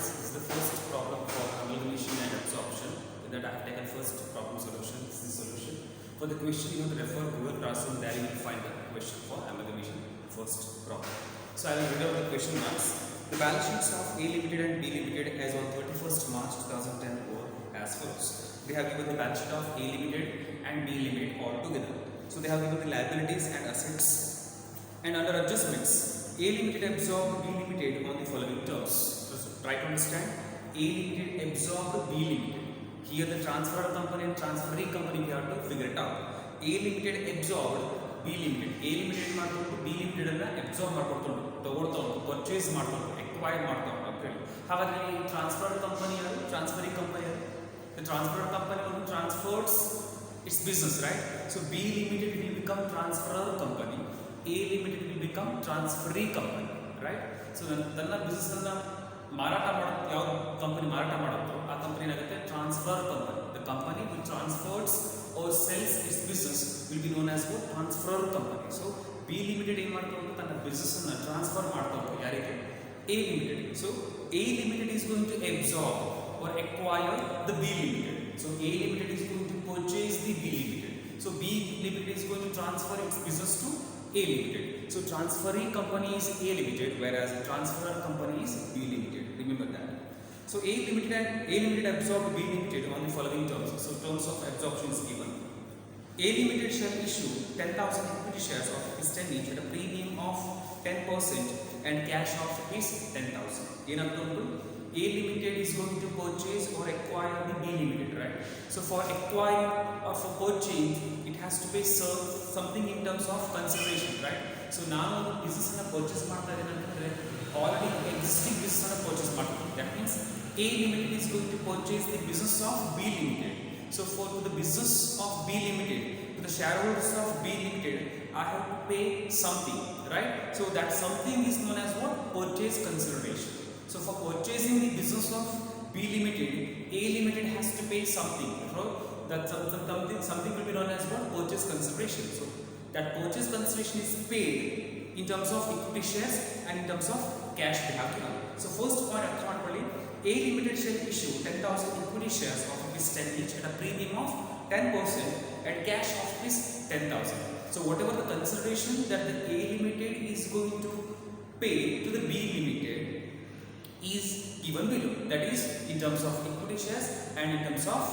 students, this is the first problem for amalgamation and absorption that I have taken first problem solution. This is the solution. For the question, you have to refer Google Classroom, there you will find the question for amalgamation first problem. So I will read out the question once. The balance sheets of A Limited and B Limited as on 31st March 2010 were as follows. They have given the balance sheet of A Limited and B Limited all together. So they have given the liabilities and assets, and under adjustments, A Limited absorbed B Limited on the following terms. So try to understand. A Limited absorbed B Limited. Here the transferor company and transferee company we have to figure it out. A Limited absorbed B Limited. A Limited ಮಾಡ್ಕೊಂಡು B Limited ಅನ್ನ absorb ಮಾಡ್ಕೊಂಡು ತಗೊಳ್ತಾ purchase ಮಾಡ್ಕೊಂಡು acquire ಮಾಡ್ಕೊಂಡು ಅಂತ ಹೇಳಿ. ಹಾಗಾದ್ರೆ ಈ transferor company ಯಾರು? transferee company ಯಾರು? The transferor company will transfers its business, right? So B Limited will become transferor company. A Limited will become transferee company, right? So ತನ್ನ business ಅನ್ನ ಮಾರಾಟ ಮಾಡೋ ಯಾವ ಕಂಪನಿ ಮಾರಾಟ ಮಾಡುತ್ತೋ ಆ ಕಂಪನಿ ಏನಾಗುತ್ತೆ transfer company. The company will transfers or sells its business will be known as transfer company. So B limited ಏನು ಮಾಡ್ಕೊಂಡು ತನ್ನ ಬಿಸ್ನೆಸ್ ಅನ್ನ ಟ್ರಾನ್ಸ್ಫರ್ ಮಾಡ್ಕೊಂಡು ಯಾರಿಗೆ? A limited. So A limited is going to absorb or acquire the B limited. So A limited is going to purchase the B limited. So B limited is going to transfer its business to A limited. So transferring company is A limited, whereas transferor company is B limited. Remember that. So A limited absorbed B limited on the following terms. So terms of absorption is given. A limited shall issue 10,000 equity shares of rupees 10 each at a premium of 10% and cash of rupees 10,000. ಏನಂತಂದ್ರೆ A limited is going to purchase or acquire the B limited, right? So for acquiring or for purchasing, it has to pay something in terms of consideration, right? So now business ಅನ್ನ purchase ಮಾಡ್ತಾ ಇದ್ದಾರೆ ಅಂತಂದ್ರೆ already existing business ಅನ್ನ purchase ಮಾಡ್ತಾರೆ. That means A limited is going to purchase the business of B limited. So for the business of B limited, to the shareholders of B limited, I have to pay something, right? So that something is known as what? Purchase consideration. So for purchasing the business of B limited, A limited has to pay something. So that something will be known as what? Purchase consideration. So that purchase consideration is paid in terms of equity shares and in terms of cash they have to have. So first point actually, A limited shall issue 10,000 equity shares of rupees 10 each at a premium of 10% and cash of rupees 10,000. So whatever the consideration that the A limited is going to pay to the B limited is given below, that is in terms of equity shares and in terms of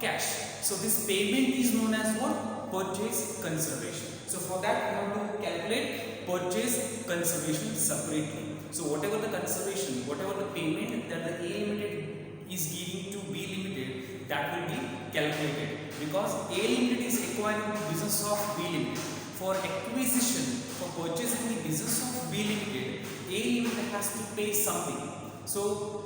cash. So this payment is known as what? Purchase consideration. So for that we have to calculate purchase consideration separately. So whatever the consideration, whatever the payment that the A limited is giving to B limited, that will be calculated, because A limited is acquiring the business of B limited. For acquisition, for purchasing the business of B limited, A limited has to pay something. So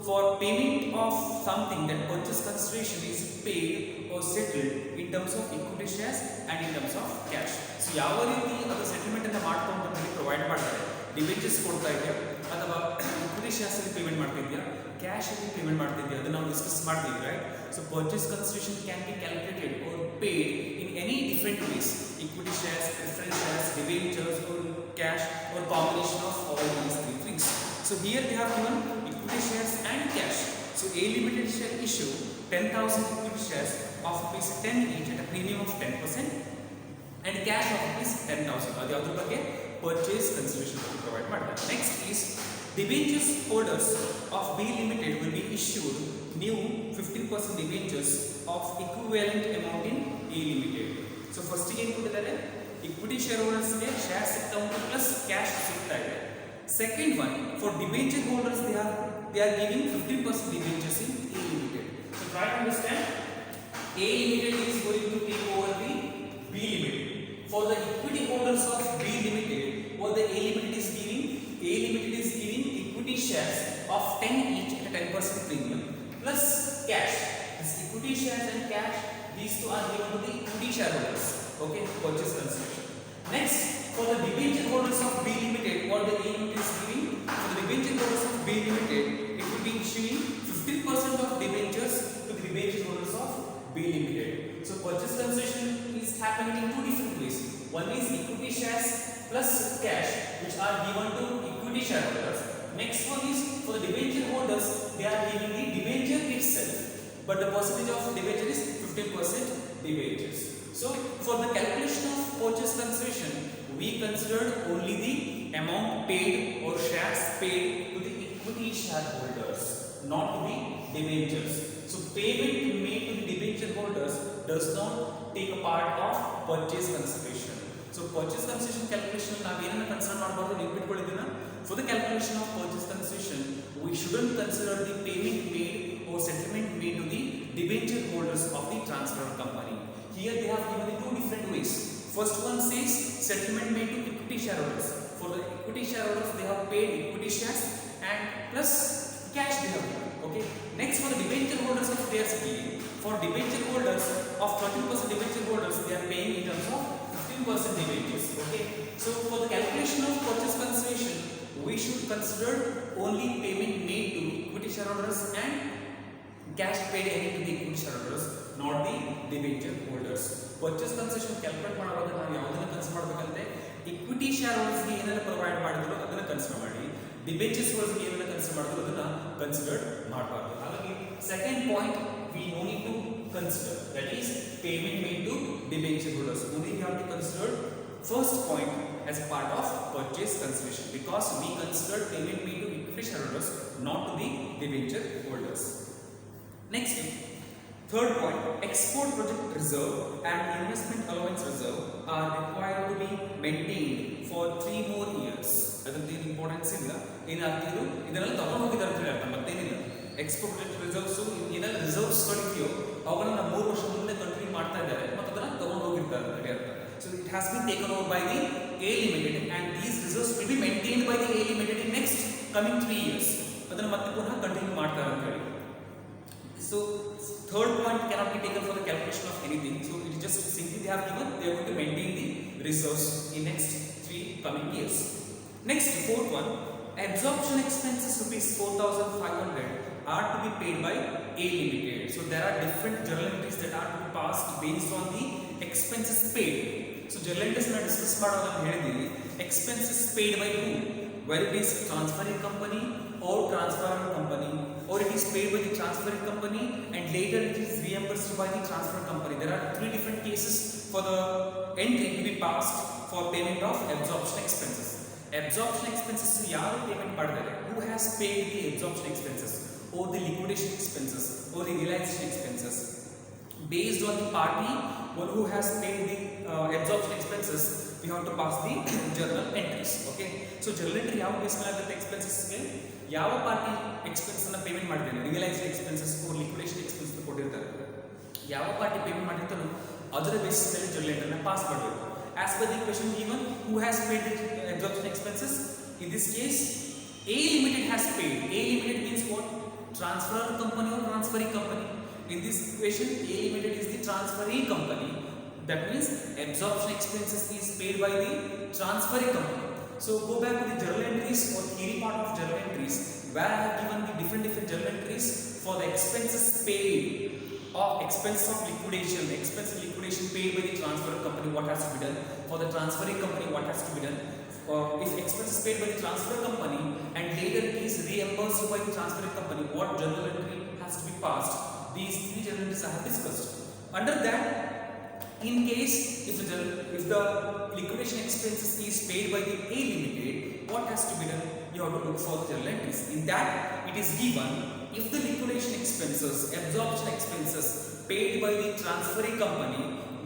for payment of something, that purchase consideration is paid or settled in terms of equity shares and in terms of cash. So ಯಾವ ರೀತಿ ಅದು settlement ಅನ್ನು ಮಾಡ್ಕೊಂಡು ನಮಗೆ provide ಮಾಡ್ತಾರೆ, debentures ಕೊಡ್ತಾ ಇದೆಯಾ ಅಥವಾ equity shares ಅಲ್ಲಿ ಪೇಮೆಂಟ್ ಮಾಡ್ತಿದ್ಯಾ, ಕ್ಯಾಶ್ ಅಲ್ಲಿ ಪೇಮೆಂಟ್ ಮಾಡ್ತಿದ್ಯಾ, ಅದನ್ನ ನಾವು ಡಿಸ್ಕಸ್ ಮಾಡ್ತೀವಿ, right? So purchase consideration can be calculated or paid in any different ways: equity shares, preference shares, debentures, or cash, or combination of all these three things. So here they have given equity shares and cash. So A limited shall issue 10,000 equity shares of rupees 10 each at a premium of 10% and cash of rupees 10,000. ಅದು ಯಾವುದ್ರ ಬಗ್ಗೆ? Purchase consideration provide ಮಾಡ್ತಾರೆ. Next is debentures holders of B limited will be issued new 15% debentures of equivalent amount in A limited. So first ಏನು ಕೊಟ್ಟಿದ್ದಾರೆ? equity shareholders ಗೆ share ಸಿಗ್ತಾ ಉಂಟು plus cash ಸಿಗ್ತಾ ಇದೆ. Second one, for debenture holders, they are giving 15% debentures in A limited. So try to understand. A limited is going to take over the B limited. For the equity holders of B limited, what the A limited is giving? A limited is giving equity shares of 10 each at a 10% premium plus cash. This equity shares and cash, these two are given to the equity shareholders. Okay, purchase consideration. Next, for the debenture holders of B limited, what the A limited is giving? For the debenture holders of B limited, it will be issuing 15% of debentures to the debenture holders of B limited. So purchase consideration is happening in two different ways. One is equity shares plus cash, which are given to equity shareholders. Next one is for the debenture holders, they are giving the debenture itself, but the percentage of debenture is 15% debentures. So for the calculation of purchase consideration, we considered only the amount paid or shares paid to the equity shareholders, not to the debentures. So payment made to the debenture holders does not take a part of purchase consideration. So purchase consideration calculation ನಾವು ಏನನ್ನ consider ಮಾಡಬಾರದು ನೆನಪಿಟ್ಕೊಳ್ಳಿದ್ದೀನ. For the calculation of purchase consideration, we shouldn't consider the payment made or settlement made to the debenture holders of the transfer company. Here they have given the two different ways. First one says settlement made to equity shareholders. For the equity shareholders, they have paid equity shares and plus cash they have given. Okay. Next, for the debenture holders of their scheme, for debenture holders of 30% debenture holders, they are paying in terms of 15% debentures. Okay. So for the calculation of purchase consideration, we should consider only payment made to equity shareholders and cash paid any to the equity shareholders, not the debenture holders. Purchase consideration calculate ಮಾಡುವಾಗ ನಾವು ಯಾವುದನ್ನ consider ಮಾಡಬೇಕಂತೆ equity shareholders ಗೆ ಏನೆಲ್ಲ provide ಮಾಡಿದ್ರು ಅದನ್ನ consider ಮಾಡಿ, debentures holders ಗೆ ಏನೆಲ್ಲ ಕನ್ಸಿಡರ್ ಮಾಡಿದ್ರು ಅದನ್ನ ಕನ್ಸಿಡರ್ ಮಾಡಬಾರದು. ಹಾಗಾಗಿ second point we no need to consider, that is payment made to debenture holders. Only we have to consider first point as a part of purchase consideration, because we considered payment made to equity shareholders, not to the debenture holders. Next, third point, export project reserve and investment allowance reserve are required to be maintained for 3 more years. ಅದಕ್ಕೆ importance ಇಲ್ಲ, ಏನಾಗ್ತಿದ್ರು ಇದನ್ನೆಲ್ಲ ತಗೊಂಡು ಹೋಗಿದ್ದಾರೆ ಅಂತ ಹೇಳ್ತಾರೆ, ಮತ್ತೇನಿಲ್ಲ. Export project reserves ಏನೆಲ್ಲ reserves ಗಳಿದೆಯೋ ಅವುಗಳನ್ನ 3 ವರ್ಷ ಮುಂದೆ ಕಂಟಿನ್ಯೂ ಮಾಡ್ತಾ ಇದ್ದಾರೆ ಮತ್ತು ಅದನ್ನ ತಗೊಂಡು ಹೋಗಿರ್ತಾರೆ ಅಂತ ಹೇಳ್ತಾರೆ. So it has been taken over by the A Limited and these reserves will be maintained by the A Limited in next coming 3 years. ಅದನ್ನ ಮತ್ತೆ ಪುನಃ ಕಂಟಿನ್ಯೂ ಮಾಡ್ತಾರೆ ಅಂತ ಹೇಳಿ. So third point cannot be taken for the calculation of anything. So it is just simply they have given they are going to maintain the reserves in next 3 coming years. Next, fourth one, absorption expenses rupees 4,500 are to be paid by A Limited. So there are different journal entries that are to be passed based on the expenses paid. So journal entries na discuss ಮಾಡುವಾಗ ನಾನು ಹೇಳಿದ್ದೀನಿ expenses paid by who, whether it is transferring company or transferor company, or it is paid by the transferring company and later it is reimbursed by the transfer company. There are 3 different cases for the entry to be passed for payment of absorption expenses. Absorption expenses ಯಾರು payment ಮಾಡಿದ್ದಾರೆ, who has paid the absorption expenses or the liquidation expenses or the realization expenses. Based on the party one who has paid the absorption expenses, we have to pass the journal entries. Okay, so journal entry ಯಾವ base ಮೇಲೆ ಆಗುತ್ತೆ, expenses ಗೆ ಯಾವ party expense ಅನ್ನ payment ಮಾಡಿದ್ದಾರೆ, realised expenses or liquidation expenses ಕೊಟ್ಟಿರ್ತಾರೆ, ಯಾವ party payment ಮಾಡಿರ್ತಾರೋ ಅದರ ಬೇಸಿಸ್ ಮೇಲೆ journal entry ಅನ್ನು ಪಾಸ್ ಮಾಡಬೇಕು. As per the question given, who has paid the absorption expenses? In this case, A Limited has paid. A Limited means what? Transferor company or transferring company. In this equation, A Limited is the transferring company. That means absorption expenses is paid by the transferring company. So go back to the journal entries or theory part of journal entries, where I have given the different journal entries for the expenses paid. Of expense of liquidation, expense of liquidation paid by the transferor company, what has to be done? For the transferring company, what has to be done? If expense is paid by the transferor company and later it is reimbursed by the transferring company, what journal entry has to be passed? These 3 journal entries I have discussed. Under that, in case if the liquidation expenses is paid by the A Limited, what has to be done? You have to look for the journal entries. In that, it is given if the liquidation expenses, absorption expenses paid by the transferring company,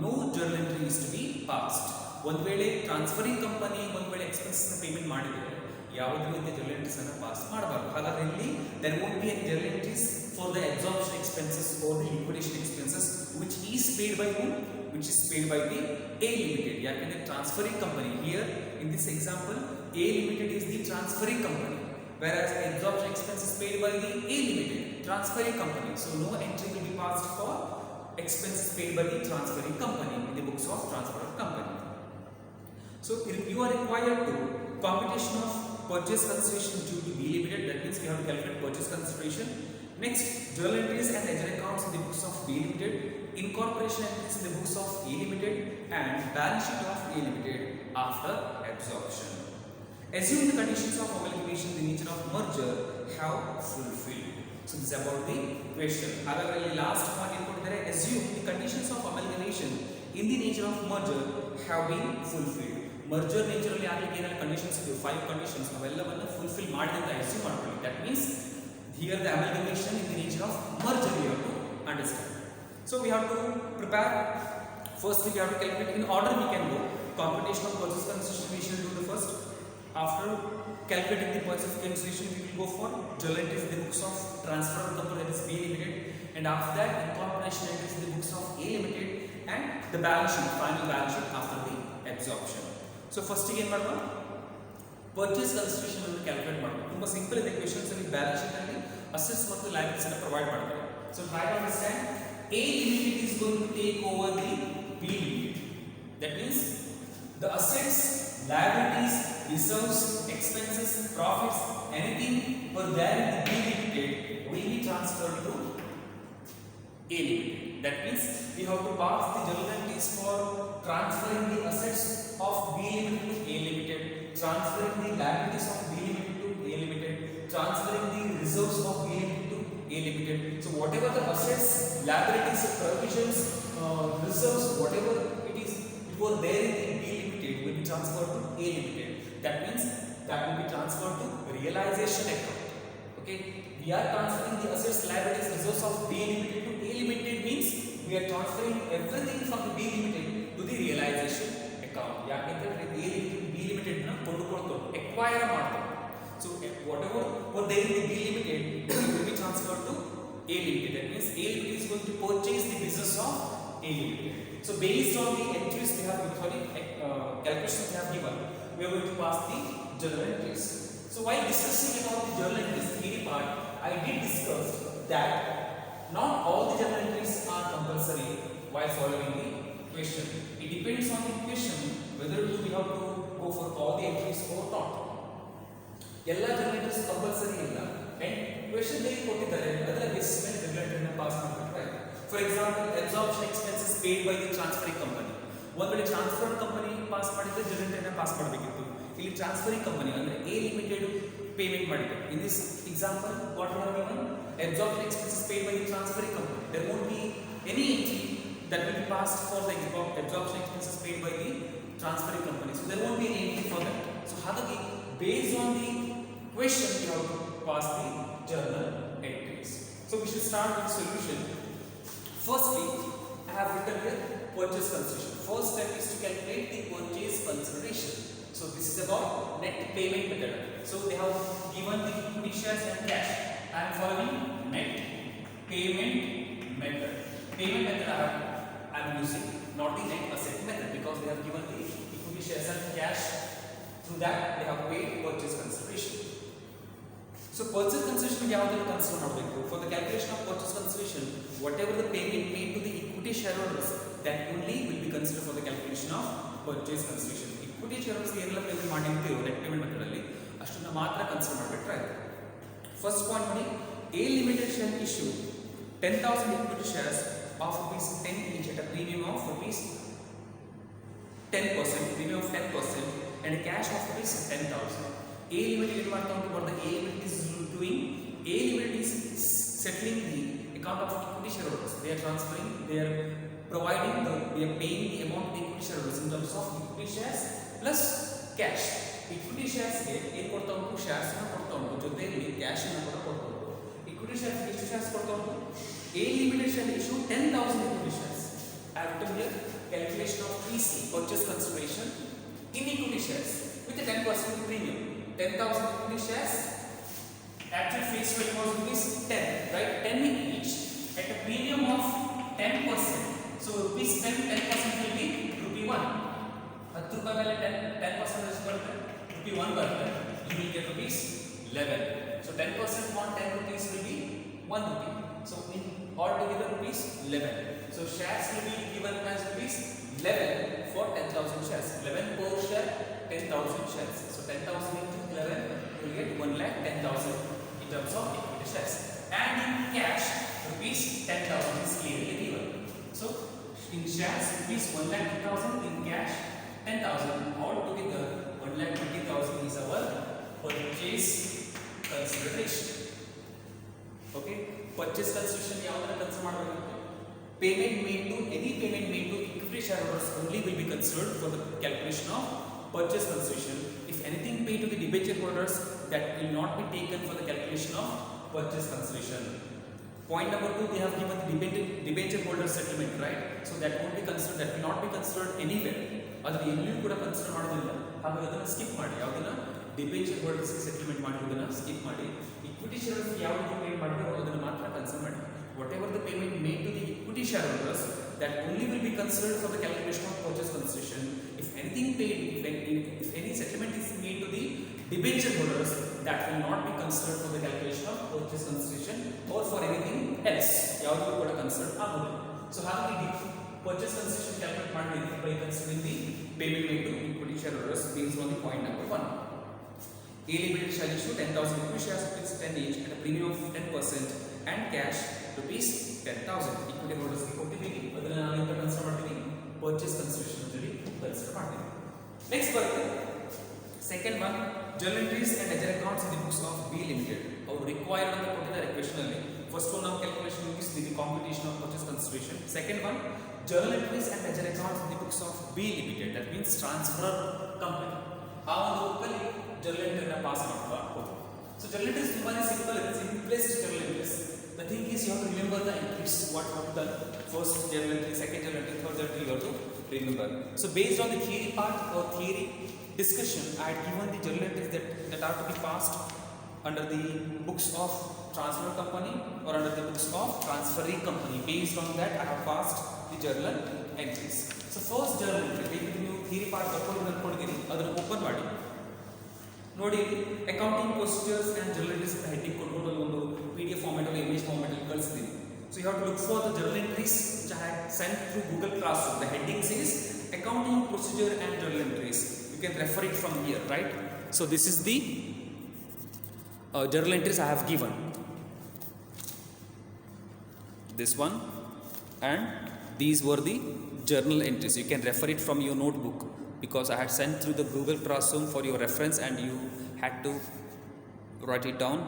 no journal entry is to be passed. ಒಂದು ವೇಳೆ transferring company ಒಂದು ವೇಳೆ expenses payment ಮಾಡಿದರೆ ಯಾವುದೇ ರೀತಿಯ journal entries ಅನ್ನು pass ಮಾಡಬಾರದು. ಹಾಗಾದ್ರೆ ಇಲ್ಲಿ there won't be any journal entries for the absorption expenses or the liquidation expenses which is paid by whom? Which is paid by the A Limited. ಯಾಕಂದ್ರೆ transferring company, here in this example A Limited is the transferring company, whereas absorption expenses paid by the A Limited, transferring company. So no entry will be passed for expenses paid by the transferring company in the books of transferring company. So you are required to computation of purchase consideration due to B Limited. That means we have to calculate purchase consideration. Next, journal entries and ledger accounts in the books of B Limited, incorporation entries in the books of A Limited, and balance sheet of A Limited after absorption. Assume the conditions of amalgamation in the nature of merger have fulfilled. So this is about the question. However, the last point input there, assume the conditions of amalgamation in the nature of merger have been fulfilled. Merger nature ಅಲ್ಲಿ ಆಗಲಿಕ್ಕೆ ಏನೆಲ್ಲ conditions ಇದೆ 5 conditions ಅವೆಲ್ಲವನ್ನು fulfil ಮಾಡಿದೆ ಅಂತ assume ಮಾಡ್ಕೊಳ್ಳಿ. That means here the amalgamation in the nature of merger we have to understand. So we have to prepare. Firstly we have to calculate in order we can go. Computation of purchase consideration we shall do the first. After calculating the purchase consideration we will go for journal entries in the books of transfer company, that is B Limited, and after that incorporation entries in the books of A Limited and the balance sheet, final balance sheet after the absorption. So first again ಮಾಡುವ purchase consideration ಅನ್ನು calculate ಮಾಡಬೇಕು. ತುಂಬಾ simple ಇದೆ questions ಅಲ್ಲಿ balance sheet ಅಲ್ಲಿ assets ಮತ್ತು liabilities ಅನ್ನು provide ಮಾಡ್ತಾರೆ. So try to understand A Limited is going to take over the B Limited. That means the assets, liabilities, reserves, expenses, profits, anything were there in the B Limited will be transferred to A Limited. That means we have to pass the journal entries for transferring the assets of B Limited to A Limited, transferring the liabilities of B Limited to A Limited, transferring the reserves of B Limited to A Limited. So whatever the assets, liabilities, provisions, reserves, whatever it is, it was there in the B Limited will be transferred to A Limited. That means that will be transferred to realization account. Okay, we are transferring the assets, liabilities, reserves of B Limited to A Limited means we are transferring everything from the B Limited to the realization account. ಯಾಕೆಂದ್ರೆ A Limited B Limited ನ ಕೊಂಡುಕೊಳ್ತಾರೆ, acquire ಮಾಡ್ತಾರೆ. So whatever were there in the B Limited will be transferred to A Limited. That means A Limited is going to purchase the business of A Limited. So based on the entries they have, calculations they have given, we are going to pass the journal entries. So while discussing about the journal entries theory part, I did discuss that not all the journal entries are compulsory while following the question. It depends on the question whether we have to go for all the entries or not. ಎಲ್ಲ journal entries compulsory ಇಲ್ಲ, and question ದಲ್ಲಿ ಕೊಟ್ಟಿದ್ದಾರೆ ಅದರ basis ಮೇಲೆ journal entry ನ pass ಮಾಡಬೇಕು. For example, absorption expenses paid by the transferring company. ಒಂದು ವೇಳೆ ಟ್ರಾನ್ಸ್ಫರ್ ಕಂಪನಿ ಪಾಸ್ ಮಾಡಿದ್ರೆ journal entry ನ ಪಾಸ್ ಮಾಡಬೇಕಿತ್ತು. ಇಲ್ಲಿ ಟ್ರಾನ್ಸ್ಫರಿಂಗ್ ಕಂಪನಿ ಅಂದ್ರೆ A Limited ಪೇಮೆಂಟ್ ಮಾಡಿದೆ. In this example, what we have given? Absorption expenses paid by the transferring company. There won't be any entry that will be passed for the absorption expenses paid by the transferring company. So there won't be any entry for that. So ಹಾಗಾಗಿ based on the question we have to pass the journal entries. So we should start with solution. Firstly, I have written here purchase consideration. First step is to calculate the purchase consideration. So this is about net payment method. So they have given the equity shares and cash. I am following net payment method. Payment method I am using, not the net asset method, because they have given the equity shares and cash. Through that they have paid purchase consideration. So purchase consideration ಯಾವಾಗಲೂ consider ಮಾಡಬೇಕು. For the calculation of purchase consideration, whatever the payment made to the equity shareholders, that only will be considered for the calculation of purchase consideration. Equity shareholders ಏನೆಲ್ಲ payment ಮಾಡಿರ್ತೀವೋ net payment method ಅಲ್ಲಿ ಅಷ್ಟನ್ನ ಮಾತ್ರ consider ಮಾಡಬೇಕು. First point ನೋಡಿ, A Limited shall issue 10,000 equity shares of rupees 10 each at a premium of rupees 10%, premium of 10%, and a cash of rupees 10,000. A Limited is what the A Limited is doing. A Limited is settling the account of equity shareholders. They are transferring, they are providing, they are paying the amount to the equity shareholders in terms of equity shares plus cash. Equity shares ಗೆ ಏನು ಕೊಡ್ತಾ ಉಂಟು, shares ಅನ್ನು ಕೊಡ್ತಾ ಉಂಟು, ಜೊತೆಯಲ್ಲಿ cash ಅನ್ನು ಕೂಡ ಕೊಡ್ತಾ ಉಂಟು. Equity shares ಎಷ್ಟು shares ಕೊಡ್ತಾ ಉಂಟು? A Limited shall issue 10,000 equity shares. I have written here calculation of PC, purchase consideration in equity shares with a 10% premium. 10,000 equity shares, actual face value was rupees 10, right? 10 each at a premium of 10%. So rupees 10% will be rupee 1. 10 ರೂಪಾಯಿ ಮೇಲೆ 10% ಎಷ್ಟು ಬರುತ್ತೆ? rupee 1 ಬರುತ್ತೆ. You will get rupees 11. So 10% on 10 rupees will be 1 rupee. So in altogether rupees 11. So shares will be given as rupees 11 for 10,000 shares. 11 per share, 10,000 shares. So 10,000 into 11 you will get 1,10,000 in terms of equity shares. And in cash, rupees 10,000 is clearly given. So in shares, rupees 1,10,000, in cash 10,000, all together 1,20,000 is our purchase consideration. Okay, purchase consideration ಯಾವ್ದನ್ನ consider ಮಾಡಬೇಕು? Payment made to equity shareholders only will be considered for the calculation of purchase consideration. If anything paid to the debenture holders, that will not be taken for the calculation of purchase consideration. Point number 2, they have given the debenture holder settlement, right? So that won't be considered, that will not be considered anywhere. ಅದನ್ನ ಎಲ್ಲಿಯೂ ಕೂಡ consider ಮಾಡೋದಿಲ್ಲ. ಹಾಗಾಗಿ ಅದನ್ನ skip ಮಾಡಿ. ಯಾವುದನ್ನ debenture holders settlement ಮಾಡೋದನ್ನ skip ಮಾಡಿ. ಇಕ್ವಿಟಿ ಶೇರ್ಸ್ ಯಾವುದು ಪೇ ಮಾಡಬೇಕು ಅದನ್ನ ಮಾತ್ರ ಕನ್ಸಿಡರ್ ಮಾಡಿ. Whatever the payment made to the equity shareholders, that only will be considered for the calculation of purchase consideration. If anything paid, if any settlement is made to the debenture holders, that will not be considered for the calculation of purchase consideration or for anything else. ಯಾವುದು ಕೂಡ consider ಆಗೋದಿಲ್ಲ. So ಹಾಗಾಗಿ purchase consideration calculate ಮಾಡಬೇಕು by considering the payment made to equity shareholders based on the point number 1. A Limited shall issue 10,000 equity shares with 10 each at a premium of 10% and cash rupees 10,000. Equity holders ಗೆ ಕೊಟ್ಟಿದ್ದೀವಿ. ಅದನ್ನ ನಾವು ಏನು consider ಮಾಡ್ತೀವಿ? Purchase consideration ಅಂತೇಳಿ consider ಮಾಡ್ತೀವಿ. Next ಬರುತ್ತೆ second one, journal entries and ledger accounts in the books of B Limited. ಅವರು required ಅಂತ ಕೊಟ್ಟಿದ್ದಾರೆ question ಅಲ್ಲಿ. First one ನಾವು calculation ಮುಗಿಸಿದ್ವಿ computation of purchase consideration. Second one, journal entries and ledger accounts in the books of B Limited. That means transfer company. ಆ ಒಂದು ಬುಕ್ಕಲ್ಲಿ journal entry ನ pass ಮಾಡ್ತಾ ಹೋಗ್ತೀವಿ. So journal entries ತುಂಬಾನೇ simple ಇದೆ. Simplest journal entries. The thing is you have to remember the entries what you have done. First journal entry, second journal entry, third journal entry you have to remember. So based on the theory part or theory discussion, I had given the journal entries that are to be passed under the books of transfer company or under the books of transferring company. Based on that, I have passed the journal entries. So first journal entry, ನೀವು theory part ಬರ್ಕೊಂಡು ಅನ್ಕೊಂಡಿದ್ದೀನಿ ಅದನ್ನು open ಮಾಡಿ ನೋಡಿ. Accounting procedures and journal entries ಅಂತ heading ಕೊಟ್ಕೊಂಡು ಒಂದು PDF format ಅಲ್ಲಿ ಇಮೇಜ್ ಫಾರ್ಮೆಟ್ ಅಲ್ಲಿ ಕಳಿಸ್ತೀನಿ. So you have to look for the journal entries which I had sent through Google Classroom. The heading says accounting procedure and journal entries. You can refer it from here, right? So this is the journal entries I have given. This one and these were the journal entries. You can refer it from your notebook because I had sent through the Google Classroom for your reference and you had to write it down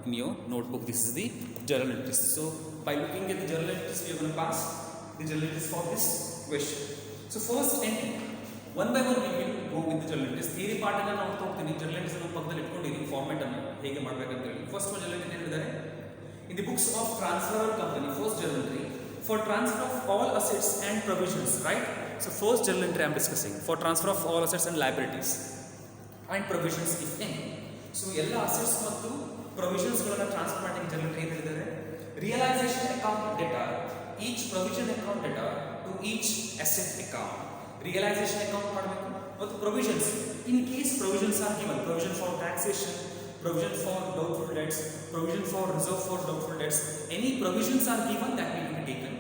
in your notebook. This is the journal entries. So by looking at the journal entries, we are going to pass the journal entries for this question. So first entry, one by one we will go with the journal entries. Theory part ಅನ್ನು ನಾವು ಹೋಗ್ತೀನಿ. journal entries ಅನ್ನು ಪಕ್ಕದಲ್ಲಿ ಇಟ್ಕೊಂಡಿದ್ದೀನಿ format ಅನ್ನು ಹೇಗೆ ಮಾಡಬೇಕು ಅಂತ ಹೇಳಿ. ಫಸ್ಟ್ ಒಂದು journal entry ಹೇಳಿದ್ದಾರೆ. In the books of transfer company, first journal entry for transfer of all assets and provisions, right? So first journal entry I am discussing for transfer of all assets and liabilities and provisions if any. So ಎಲ್ಲ assets ಮತ್ತು provisions ಗಳನ್ನು transfer ಮಾಡಲಿಕ್ಕೆ journal entry ಏನು ಹೇಳಿದ್ದಾರೆ? Realization account data, each provision account data to each asset account. Realization account ಮಾಡಬೇಕು ಮತ್ತು provisions in case provisions are given, provision for taxation, provision for doubtful debts, provision for reserve for doubtful debts, any provisions are given that will be taken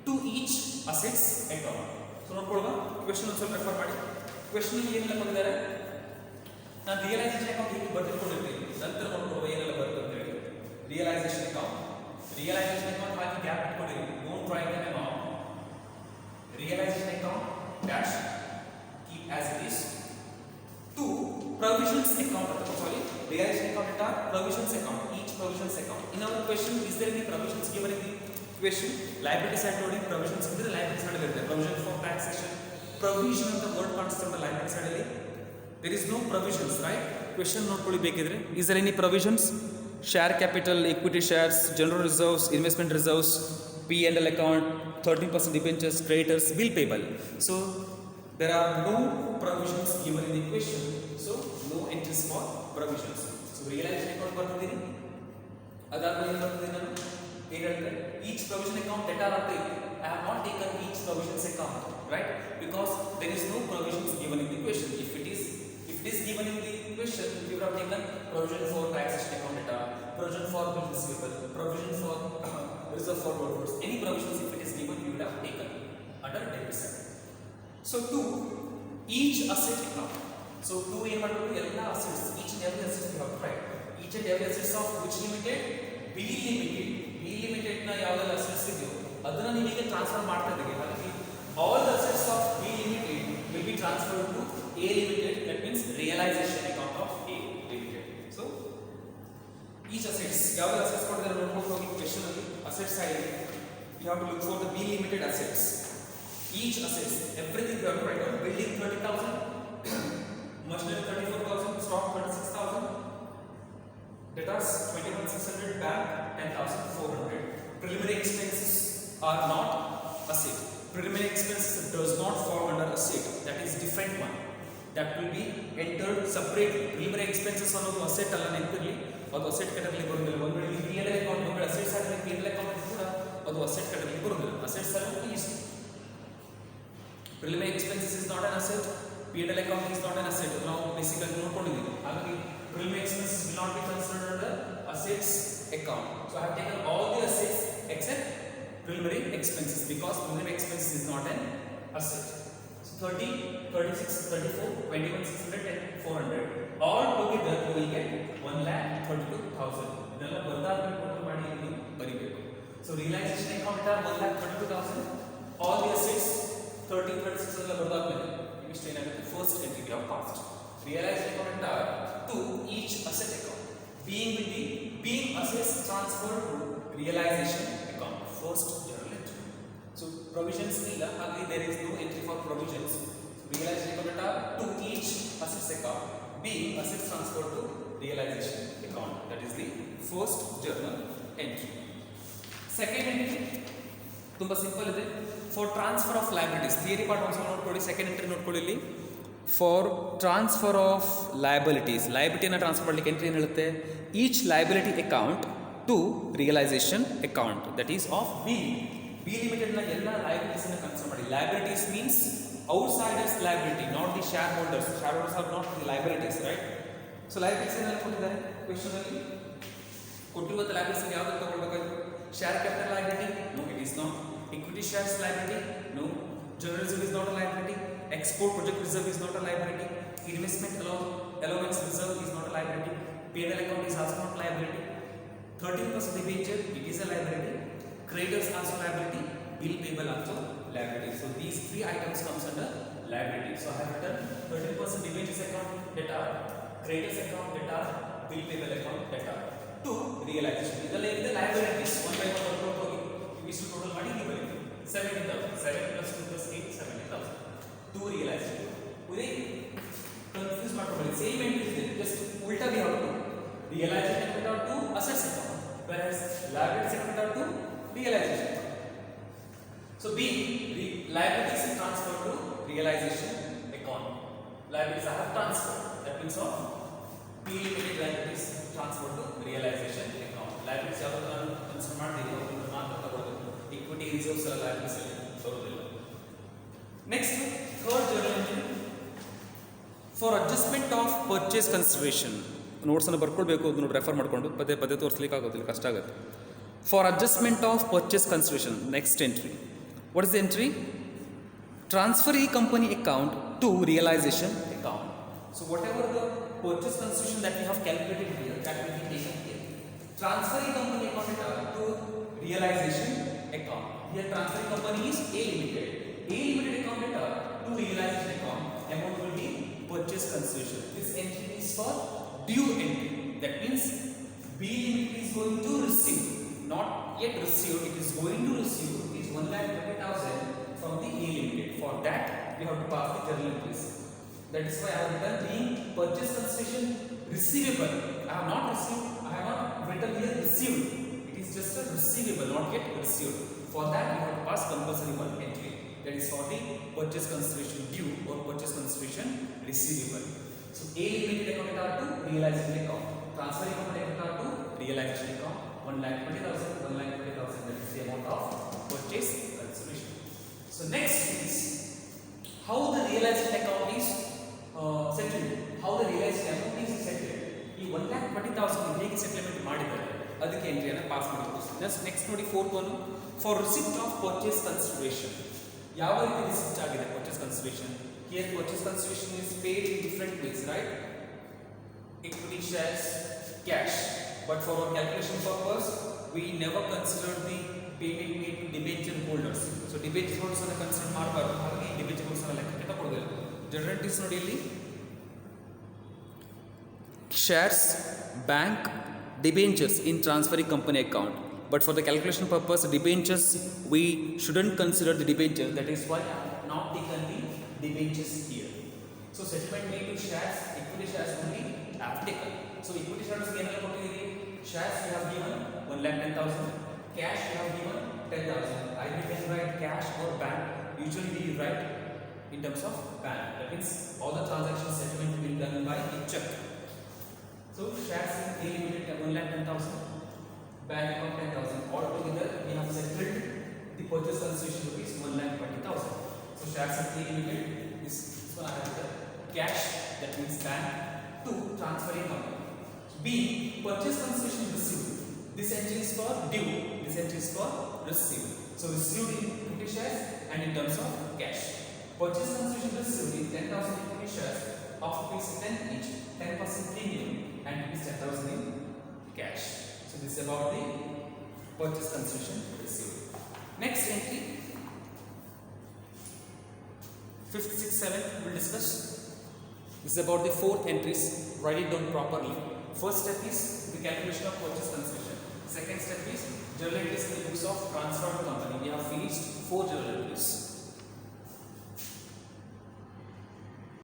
to each assets account. So ನೋಡ್ಕೊಳ್ಳೋಣ question ಒಂದು ಸ್ವಲ್ಪ refer ಮಾಡಿ. Question ಅಲ್ಲಿ ಏನೆಲ್ಲ ಬಂದಿದ್ದಾರೆ ನಾನು realisation account ಹೇಗೆ ಬರ್ತಿಟ್ಕೊಂಡಿರ್ತೀನಿ ನಂತರ ನೋಡ್ಕೊಳ್ಳುವ ಏನೆಲ್ಲ ಬರುತ್ತೆ ಅಂತ ಹೇಳಿ. ರಿಯಲೈಸೇಷನ್ ಅಕೌಂಟ್ ಹಾಕಿ ಗ್ಯಾಪ್ ಇಟ್ಕೊಂಡಿರ್ತೀನಿ. Don't write the amount. Realisation account dash keep as it is to provisions account. Sorry, realization account data, provisions account, each provisions account. In our question, is there any provisions given in the question? Liability side loading provisions in the liability side alli provision for taxation, provision ಅಂತ word ಕಾಣಿಸ್ತಾ ಇದೆ liability side ಅಲ್ಲಿ. There is no provisions, right? Question ನೋಡ್ಕೊಳ್ಳಿ ಬೇಕಿದ್ರೆ. Is there any provisions? Share capital, equity shares, general reserves, investment reserves, P&L account, 13% debentures, creditors, bill payable. So there are no provisions given in the question. So no entries for provisions. So realization account ಬರ್ತಿದ್ದೀನಿ. ಅದಾದ್ಮೇಲೆ ಏನು ಬರ್ತಿದ್ದೀನಿ ನಾನು ಏನು ಹೇಳ್ತಾರೆ each provision account data ಅಂತ ಇದೆ. I have not taken each provisions account, right? Because there is no provisions given in the question. If it is given in the question, you would have taken provision for taxation account data, provision for bill receivable, provision for reserve for doubtfuls. Any provisions if it is given, you would have taken under debit side. So to each asset account. So to ಏನು ಮಾಡಬೇಕು ಎಲ್ಲ assets, each and every assets you have to write. Each and every assets of which limited? B limited ನ ಯಾವೆಲ್ಲ assets ಇದೆಯೋ ಅದನ್ನ ನೀವೀಗ transfer ಮಾಡ್ತಾ ಇದ್ದೀವಿ. ಹಾಗಾಗಿ all the assets of B limited will be transferred to A limited. That means realization account of A limited. So each assets, ಯಾವ assets ಕೊಟ್ಟಿದ್ದಾರೆ ನೋಡ್ಕೊಂಡು ಹೋಗಿ ಕ್ವೆಶ್ಚನ್ ಅಲ್ಲಿ assets side you have to look for the B limited assets. Each assets, everything you have to write down. Building 30,000, machinery 34,000, stock 36,000, debtors 21,600, bank 10,400. Preliminary expenses are not asset. Preliminary expenses does not fall under asset. That is different one. That will be entered separately. Preliminary expenses ಅನ್ನೋದು asset ಅಲ್ಲ ನೆನಪಿರಲಿ, ಅದು asset category ಬರೋದಿಲ್ಲ. ಒಂದು ವೇಳೆ P&L account, ಒಂದು ವೇಳೆ assets ಆದರೆ P&L account ಕೂಡ ಅದು asset category ಬರೋದಿಲ್ಲ. Assets ಅಲ್ಲ is preliminary expenses is not an asset. P&L account is not an asset. ನಾವು ಬೇಸಿಕಲಿ ನೋಡ್ಕೊಂಡಿದ್ದೀವಿ. ಹಾಗಾಗಿ preliminary expenses will not be considered under assets account. So I have taken all the assets except preliminary expenses because preliminary expenses is not an asset. So 30, 36, 34, 21, 600 and 400. All together you will get 1,32,000. ಇದೆಲ್ಲ ಬರ್ದಾದ್ಮೇಲೆ total ಮಾಡಿ ನೀವು ಬರಿಬೇಕು. So realization account are 1,32,000. All the assets 30, 36 ಎಲ್ಲ ಬರ್ದಾದ್ಮೇಲೆ ಇಷ್ಟು ಏನಾಗುತ್ತೆ first entry we have passed. Realization account are to each asset account. Being assets transferred to realization account. First journal entry. So provisions illa, hardly there is no entry for provisions. So realization account are to each assets account. Being assets transferred to realization account. That is the first journal entry. Second entry ತುಂಬಾ simple ಇದೆ. For transfer of liabilities, theory part ಒಂದ್ಸಲ ನೋಡ್ಕೊಳ್ಳಿ. Second entry ನೋಡ್ಕೊಳ್ಳಿ ಇಲ್ಲಿ. For transfer of liabilities, ಲಯಬಿಲಿಟಿಯನ್ನು transfer ಮಾಡಲಿಕ್ಕೆ entry ಏನು ಹೇಳುತ್ತೆ? Each liability account to realisation account, that is of B. B ಲಿಮಿಟೆಡ್ನ ಎಲ್ಲ ಲಯಬಿಲಿಟೀಸನ್ನು ಕನ್ಸಿಡರ್ ಮಾಡಿ. Liabilities means outsiders liability, not the shareholders. Shareholders are not the liabilities, right? So liabilities ಏನೆಲ್ಲ ಕೊಟ್ಟಿದ್ದಾರೆ question ಅಲ್ಲಿ? ಕೊಟ್ಟಿರುವಂಥ ಲಯಬಿಲಿಟೀಸ್ ಯಾವ್ದು ತಗೊಳ್ಬೇಕಾಯ್ತು? Share capital liability? No, it is not. Equity shares liability? No. General reserve is not a liability. Export project reserve is not a liability. Investment allowance reserve is not a liability. P&L account is also not liability. 13% debenture, it is a liability. Creditors also liability. Bill payable also liability. So these three items comes under liability. So I have written 13% debentures account debtor, creditors account debtor, bill payable account debtor. To realization. ಇದೆಲ್ಲ ಇದೆ liabilities. One by one ಹೋಗಿ ಇಷ್ಟು total ಮಾಡಿ ನೀವು ಬರೀರಿ. 70,000. 7 plus 2 plus 8, 70,000. To realization. ಉರಿ confuse ಮಾಡ್ಕೊಳ್ಳಿ. Same entry ಇದೆ, ಜಸ್ಟ್ ಉಲ್ಟಾ we have to realization account to assets account, whereas liabilities account to realization account. So B, liabilities transferred to realization account. Liabilities are transferred. That means of P limited liabilities transferred to realization account. Liabilities ಯಾವಾಗ consider ಮಾಡ್ತೀವಿ ಅದನ್ನ ಮಾತ್ರ ತಗೊಳ್ಳೋದು. Equity reserves liabilities ಬರೋದಿಲ್ಲ. Next, third journal entry for adjustment of purchase consideration. ನೋಟ್ಸನ್ನು ಬರ್ಕೊಳ್ಬೇಕು, ಅದನ್ನು refer ಮಾಡಿಕೊಂಡು ಪದೇ ಪದೇ ತೋರಿಸ್ಲಿಕ್ಕೆ ಆಗೋದಿಲ್ಲ, ಕಷ್ಟ ಆಗುತ್ತೆ. For adjustment of purchase consideration, next entry. What is the entry? Transfer ಈ company account to realisation account. So whatever the purchase consideration that we have calculated here, that will be taken here. Transfer company account to realization account. Here transfer company is A limited. A limited account to realization account. Amount will be purchase consideration. This entry is for due entry. That means B limited is going to receive, not yet received. It is going to receive is 1,20,000 from the A limited. For that we have to pass the journal entries. That is why I have written being purchase consideration receivable. I have not received. I have not written here received. It is just a receivable, not yet received. For that we have to pass compulsory one entry. That is for the purchase consideration due or purchase consideration receivable. So A limited account to realization account. Transfer company account to realization account. 1,20,000, 1,20,000. That is the amount of purchase consideration. So next is how the realization account is settled. How the realization account is settled. ಈ 1,20,000 ಹೇಗೆ settlement ಮಾಡಿದ್ದಾರೆ ಅದಕ್ಕೆ ಎಂಟ್ರಿಯನ್ನು pass ಮಾಡಬೇಕು. Next ನೋಡಿ fourth one, for receipt of purchase consideration. ಯಾವ ರೀತಿ receipt ಆಗಿದೆ purchase consideration? Here purchase consideration is paid in different ways, right? Equity shares, cash. But for our calculation purpose, we never consider the payment made to debenture holders. So debenture holders ಅನ್ನು consider ಮಾಡಬಾರದು. ಹಾಗಾಗಿ debenture holders ಅನ್ನು ಲೆಕ್ಕಕ್ಕೆ ತಗೊಳ್ಳೋದಿಲ್ಲ. General entries ನೋಡಿ ಇಲ್ಲಿ shares, bank, debentures in transferring company account. But for the calculation purpose, debentures, we shouldn't consider the debentures. That is why I have not taken the debentures here. So settlement made to shares, equity shares only I have taken. So equity shares shares we have given 1,10,000, cash we have given 10,000. Either we can write cash or bank. Usually we write in terms of bank. That means all the transaction settlement will be done by a check. So shares in A Limited 1,10,000, bank account 10,000. Altogether we have settled the purchase consideration rupees 1,20,000. So shares in A Limited, this one I have the cash, that means bank, to transferring company. B, purchase consideration received. This entry is for due, this entry is for received. So received in equity shares and in terms of cash. Purchase consideration received in 10,000 equity shares of rupees 10 each, 10% premium, and rupees 10,000 in cash. So this is about the purchase consideration received. Next entry, 5th, 6th, 7th we will discuss. This is about the 4th entries. Write it down properly. First step is the calculation of purchase consideration. Second step is journal entries in the books of transfer to company. We have finished 4 journal